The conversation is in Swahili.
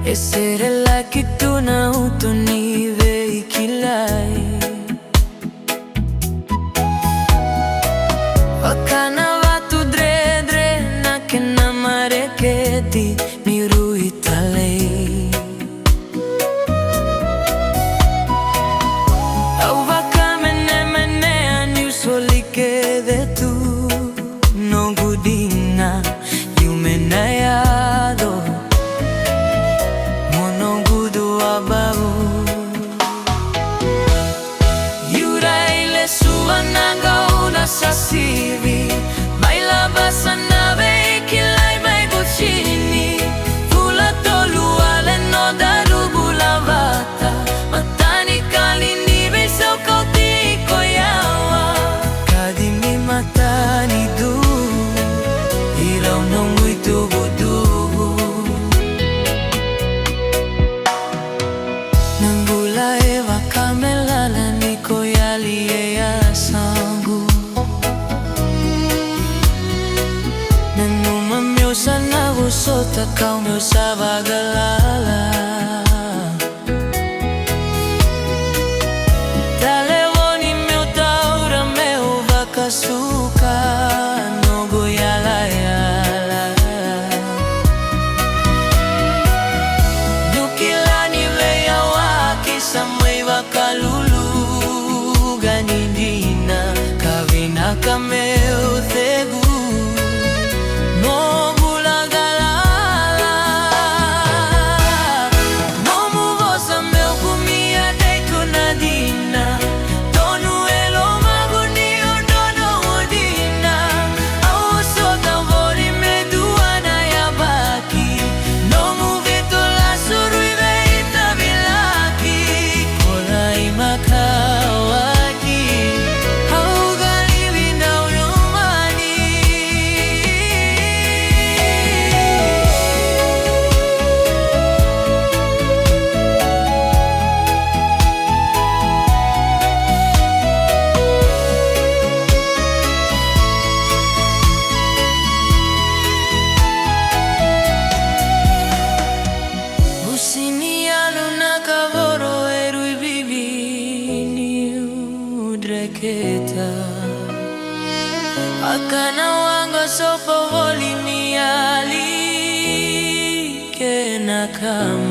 Essere là che tu na utoni vei kilai Wakana watu dre na kena mareketi miru italei Au waka mene ani usolike de tu no gudina yumena yado Sasivi, baila basana kilai mai bocini, fula tolu ale no daru bulavata, matani kalini besau kau tiko yawa, kadimi matani du, ilaw nung itubudubu, nangula eva kamelala niko yali sangu. Sana busota kau meu sabagalala Talewoni meu taura meu vakasuka Nogo yala yala Nukilani veya waki samwe vakalulu Ganindina kavina kameu thegu Akana wango sopo volimi ali kena kama